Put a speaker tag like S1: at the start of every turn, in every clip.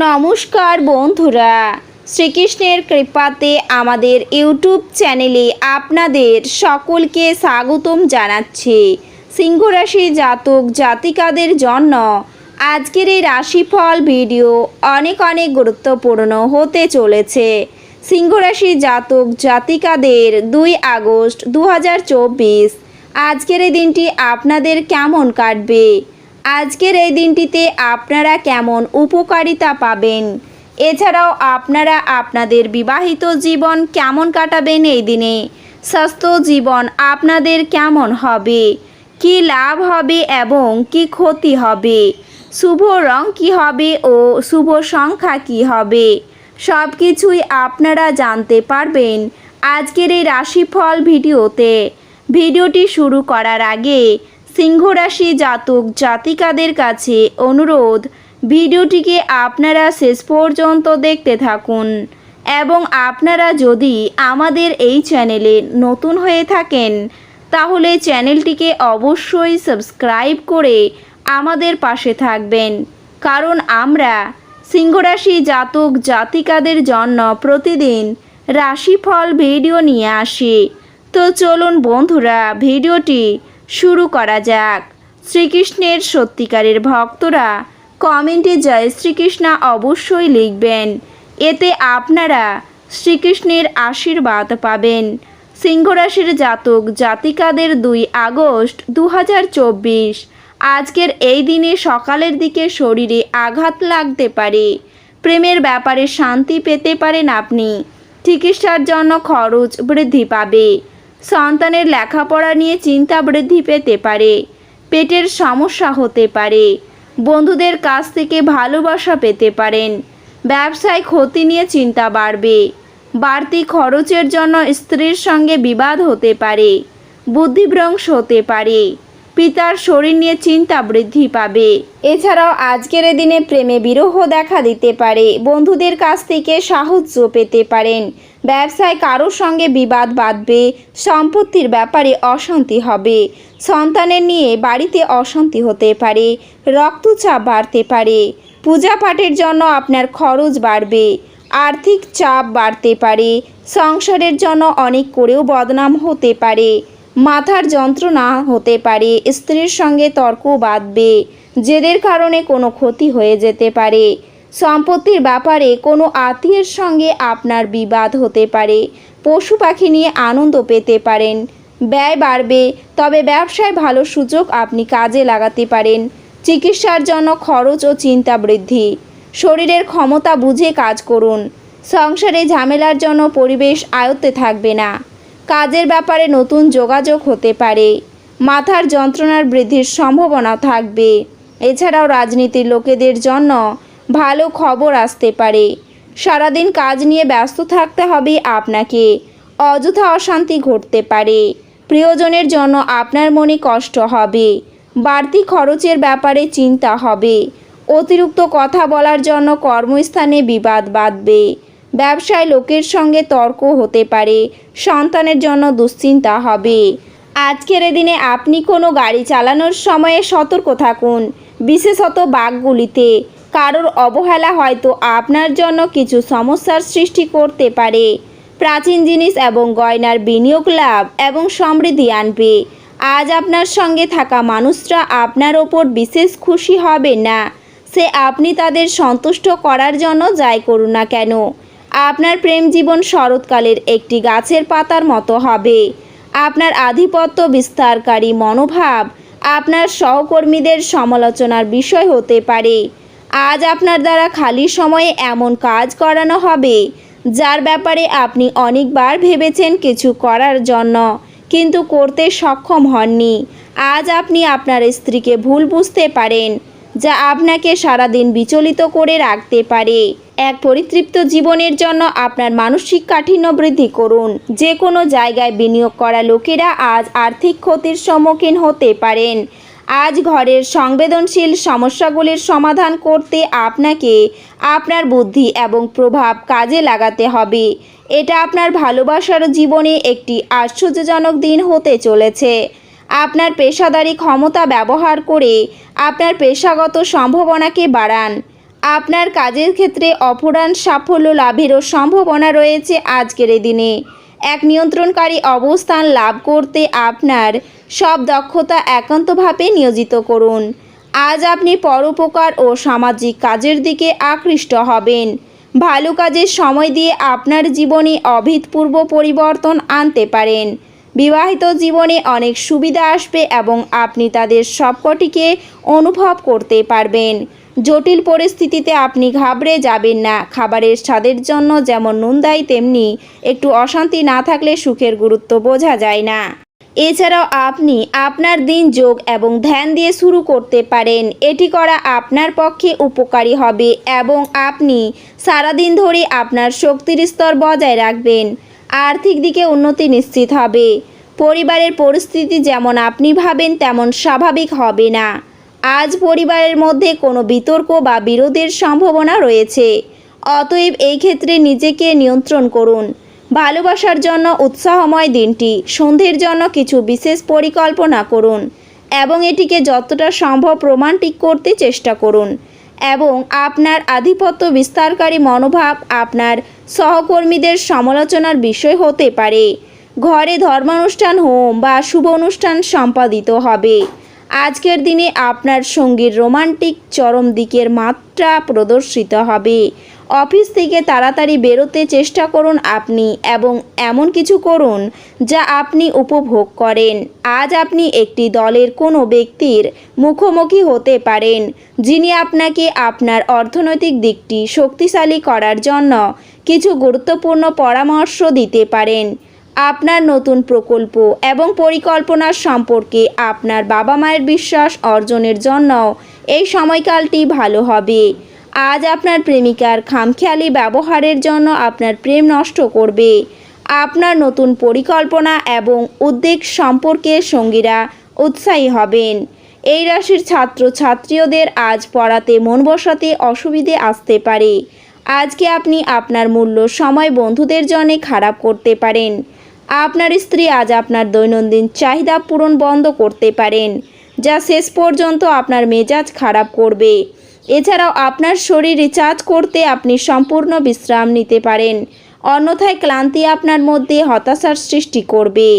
S1: নমস্কার বন্ধুরা, শ্রীকৃষ্ণের কৃপাতে আমাদের ইউটিউব চ্যানেলে আপনাদের সকলকে স্বাগতম জানাচ্ছি। সিংহ রাশি জাতক জাতিকাদের জন্য আজকের এই রাশিফল ভিডিও অনেক গুরুত্বপূর্ণ হতে চলেছে। সিংহ রাশি জাতক জাতিকাদের 2 আগস্ট 2024 আজকের এই দিনটি আপনাদের কেমন কাটবে, আজকের এই দিনটিতে আপনারা কেমন উপকারিতা পাবেন, এছাড়াও আপনারা আপনাদের বিবাহিত জীবন কেমন কাটাবেন এই দিনে, স্বাস্থ্য জীবন আপনাদের কেমন হবে, কি লাভ হবে এবং কি ক্ষতি হবে, শুভ রং কি হবে ও শুভ সংখ্যা কি হবে, সব কিছুই আপনারা জানতে পারবেন আজকের এই রাশিফল ভিডিওতে। ভিডিওটি শুরু করার আগে সিংহ রাশি জাতক জাতিকাদের কাছে অনুরোধ, ভিডিওটিকে আপনারা শেষ পর্যন্ত দেখতে থাকুন এবং আপনারা যদি আমাদের এই চ্যানেলে নতুন হয়ে থাকেন তাহলে চ্যানেলটিকে অবশ্যই সাবস্ক্রাইব করে আমাদের পাশে থাকবেন, কারণ আমরা সিংহ রাশি জাতক জাতিকাদের জন্য প্রতিদিন রাশিফল ভিডিও নিয়ে আসি। তো চলুন বন্ধুরা, ভিডিওটি শুরু করা যাক। শ্রীকৃষ্ণের সত্যিকারের ভক্তরা কমেন্টে জয় শ্রীকৃষ্ণ অবশ্যই লিখবেন, এতে আপনারা শ্রীকৃষ্ণের আশীর্বাদ পাবেন। সিংহ রাশির জাতক জাতিকাদের 2 আগস্ট 2024 আজকের এই দিনে সকালের দিকে শরীরে আঘাত লাগতে পারে, প্রেমের ব্যাপারে শান্তি পেতে পারেন আপনি, চিকিৎসার জন্য খরচ বৃদ্ধি পাবে, সন্তানের লেখাপড়া নিয়ে চিন্তা বৃদ্ধি পেতে পারে, পেটের সমস্যা হতে পারে, বন্ধুদের কাছ থেকে ভালোবাসা পেতে পারেন, ব্যবসায় ক্ষতি নিয়ে চিন্তা বাড়বে, বাড়তি খরচের জন্য স্ত্রীর সঙ্গে বিবাদ হতে পারে, বুদ্ধিভ্রংশ হতে পারে, পিতার শরীর নিয়ে চিন্তা বৃদ্ধি পাবে। এছাড়াও আজকের দিনে প্রেমে বিরহ দেখা দিতে পারে, বন্ধুদের কাছ থেকে সাহায্য পেতে পারেন, ব্যবসায় কারোর সঙ্গে বিবাদ বাঁধবে, সম্পত্তির ব্যাপারে অশান্তি হবে, সন্তানের নিয়ে বাড়িতে অশান্তি হতে পারে, রক্তচাপ বাড়তে পারে, পূজা পাঠের জন্য আপনার খরচ বাড়বে, আর্থিক চাপ বাড়তে পারে, সংসারের জন্য অনেক করেও বদনাম হতে পারে, মাথার যন্ত্রণা হতে পারে, স্ত্রীর সঙ্গে তর্ক বাঁধবে, জেদের কারণে কোনো ক্ষতি হয়ে যেতে পারে, সম্পত্তির ব্যাপারে কোনো আত্মীয়ের সঙ্গে আপনার বিবাদ হতে পারে, পশু পাখি নিয়ে আনন্দ পেতে পারেন, ব্যয় বাড়বে, তবে ব্যবসায় ভালো সুযোগ আপনি কাজে লাগাতে পারেন, চিকিৎসার জন্য খরচ ও চিন্তা বৃদ্ধি, শরীরের ক্ষমতা বুঝে কাজ করুন, সংসারে ঝামেলার জন্য পরিবেশ আয়ত্তে থাকবে না, কাজের ব্যাপারে নতুন যোগাযোগ হতে পারে, মাথার যন্ত্রণার বৃদ্ধির সম্ভাবনা থাকবে। এছাড়াও রাজনীতির লোকেদের জন্য ভালো খবর আসতে পারে, সারাদিন কাজ নিয়ে ব্যস্ত থাকতে হবে আপনাকে, অযথা অশান্তি ঘটতে পারে, প্রিয়জনের জন্য আপনার মনে কষ্ট হবে, বাড়তি খরচের ব্যাপারে চিন্তা হবে, অতিরিক্ত কথা বলার জন্য কর্মস্থানে বিবাদ বাঁধবে, ব্যবসায় লোকের সঙ্গে তর্ক হতে পারে, সন্তানের জন্য দুশ্চিন্তা হবে। আজকের দিনে আপনি কোনো গাড়ি চালানোর সময়ে সতর্ক থাকুন, বিশেষত বাঁকগুলিতে, কারোর অবহেলা হয়তো আপনার জন্য কিছু সমস্যার সৃষ্টি করতে পারে, প্রাচীন জিনিস এবং গয়নার বিনিয়োগ লাভ এবং সমৃদ্ধি আনবে। আজ আপনার সঙ্গে থাকা মানুষরা আপনার ওপর বিশেষ খুশি হবে না, সে আপনি তাদের সন্তুষ্ট করার জন্য যাই করুন না কেন। আপনার প্রেম জীবন শরৎকালের একটি গাছের পাতার মতো হবে, আপনার আধিপত্য বিস্তারকারী মনোভাব আপনার সহকর্মীদের সমালোচনার বিষয় হতে পারে। আজ আপনার দ্বারা খালি সময়ে এমন কাজ করানো হবে যার ব্যাপারে আপনি অনেকবার ভেবেছেন কিছু করার জন্য, কিন্তু করতে সক্ষম হননি। আজ আপনি আপনার স্ত্রীকে ভুল বুঝতে পারেন, যা আপনাকে সারাদিন বিচলিত করে রাখতে পারে। এক পরিতৃপ্ত জীবনের জন্য আপনার মানসিক কাঠিন্য বৃদ্ধি করুন। যে কোনো জায়গায় বিনিয়োগ করা লোকেরা আজ আর্থিক ক্ষতির সম্মুখীন হতে পারেন। আজ ঘরের সংবেদনশীল সমস্যাগুলির সমাধান করতে আপনাকে আপনার বুদ্ধি এবং প্রভাব কাজে লাগাতে হবে। এটা আপনার ভালোবাসার জীবনে একটি আশ্চর্যজনক দিন হতে চলেছে। আপনার পেশাদারি ক্ষমতা ব্যবহার করে আপনার পেশাগত সম্ভাবনাকে বাড়ান। আপনার কাজের ক্ষেত্রে অপরাহ্ন সাফল্য লাভেরও সম্ভাবনা রয়েছে। আজকের এই দিনে এক নিয়ন্ত্রণকারী অবস্থান লাভ করতে আপনার সব দক্ষতা একান্তভাবে নিয়োজিত করুন। আজ আপনি পরোপকার ও সামাজিক কাজের দিকে আকৃষ্ট হবেন। ভালো কাজের সময় দিয়ে আপনার জীবনে অভূতপূর্ব পরিবর্তন আনতে পারেন। বিবাহিত জীবনে অনেক সুবিধা আসবে এবং আপনি তাদের সবকটিকে অনুভব করতে পারবেন। জটিল পরিস্থিতিতে আপনি ঘাবড়ে যাবেন না। খাবারের স্বাদের জন্য যেমন নুন দেয়, তেমনি একটু অশান্তি না থাকলে সুখের গুরুত্ব বোঝা যায় না। এছাড়াও আপনি আপনার দিন যোগ এবং ধ্যান দিয়ে শুরু করতে পারেন। এটি করা আপনার পক্ষে উপকারী হবে এবং আপনি সারাদিন ধরে আপনার শক্তির স্তর বজায় রাখবেন। আর্থিক দিকে উন্নতি নিশ্চিত হবে। পরিবারের পরিস্থিতি যেমন আপনি ভাবেন তেমন স্বাভাবিক হবে না। আজ পরিবারের মধ্যে কোনো বিতর্ক বা বিরোধের সম্ভাবনা রয়েছে। অতএব এই ক্ষেত্রে নিজেকে নিয়ন্ত্রণ করুন। ভালোবাসার জন্য উৎসাহময় দিনটি। সন্ধ্যের জন্য কিছু বিশেষ পরিকল্পনা করুন এবং এটিকে যতটা সম্ভব রোমান্টিক করতে চেষ্টা করুন এবং আপনার আধিপত্য বিস্তারকারী মনোভাব আপনার সহকর্মীদের সমালোচনার বিষয় হতে পারে। ঘরে ধর্মানুষ্ঠান, হোম বা শুভ অনুষ্ঠান সম্পাদিত হবে। আজকের দিনে আপনার সঙ্গীর রোমান্টিক চরম দিকের মাত্রা প্রদর্শিত হবে। অফিস থেকে তাড়াতাড়ি বেরোতে চেষ্টা করুন আপনি এবং এমন কিছু করুন যা আপনি উপভোগ করেন। আজ আপনি একটি দলের কোনো ব্যক্তির মুখোমুখি হতে পারেন যিনি আপনাকে আপনার অর্থনৈতিক দিকটি শক্তিশালী করার জন্য কিছু গুরুত্বপূর্ণ পরামর্শ দিতে পারেন। আপনার নতুন প্রকল্প এবং পরিকল্পনার সম্পর্কে আপনার বাবা মায়ের বিশ্বাস অর্জনের জন্য এই সময়কালটি ভালো হবে। আজ আপনার প্রেমিকার খামখেয়ালি ব্যবহারের জন্য আপনার প্রেম নষ্ট করবে। আপনার নতুন পরিকল্পনা এবং উদ্বেগ সম্পর্কে সঙ্গীরা উৎসাহী হবেন। এই রাশির ছাত্রছাত্রীদের আজ পড়াতে মন বসাতে অসুবিধে আসতে পারে। আজকে আপনি আপনার মূল্য সময় বন্ধুদের জন্য খারাপ করতে পারেন। আপনার স্ত্রী আজ আপনার দৈনন্দিন চাহিদা পূরণ বন্ধ করতে পারেন, যা শেষ পর্যন্ত আপনার মেজাজ খারাপ করবে। এছাড়াও আপনার শরীর রিচার্জ করতে আপনি সম্পূর্ণ বিশ্রাম নিতে পারেন, অন্যথায় ক্লান্তি আপনার মধ্যে হতাশার সৃষ্টি করবে।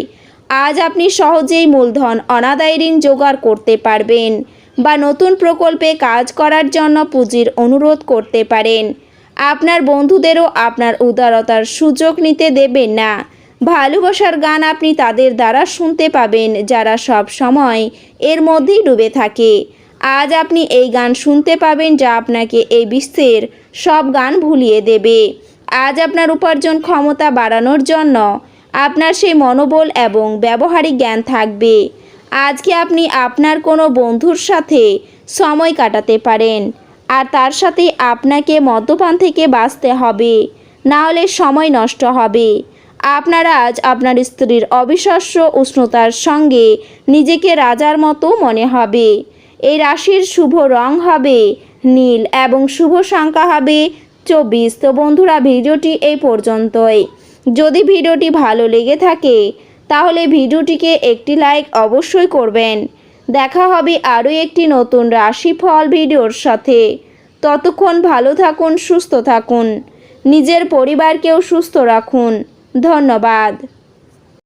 S1: আজ আপনি সহজেই মূলধন অনাদায়ী ঋণ জোগাড় করতে পারবেন বা নতুন প্রকল্পে কাজ করার জন্য পুঁজির অনুরোধ করতে পারেন। আপনার বন্ধুদেরও আপনার উদারতার সুযোগ নিতে দেবেন না। ভালোবাসার গান আপনি তাদের দ্বারা শুনতে পাবেন যারা সব সময় এর মধ্যেই ডুবে থাকে। আজ আপনি এই গান শুনতে পাবেন যা আপনাকে এই বিশ্বের সব গান ভুলিয়ে দেবে। আজ আপনার উপার্জন ক্ষমতা বাড়ানোর জন্য আপনার সেই মনোবল এবং ব্যবহারিক জ্ঞান থাকবে। আজকে আপনি আপনার কোনো বন্ধুর সাথে সময় কাটাতে পারেন আর তার সাথে আপনাকে মদ্যপান থেকে বাঁচতে হবে, না হলে সময় নষ্ট হবে। আপনার আজ আপনার স্ত্রীর অবিশ্বাস্য উষ্ণতার সঙ্গে নিজেকে রাজার মতো মনে হবে। এই রাশির শুভ রং হবে নীল এবং শুভ সংখ্যা হবে 24। তো বন্ধুরা, ভিডিওটি এই পর্যন্তই। যদি ভিডিওটি ভালো লেগে থাকে তাহলে ভিডিওটিকে একটি লাইক অবশ্যই করবেন। দেখা হবে আরও একটি নতুন রাশিফল ভিডিওর সাথে। ততক্ষণ ভালো থাকুন, সুস্থ থাকুন, নিজের পরিবারকেও সুস্থ রাখুন। ধন্যবাদ।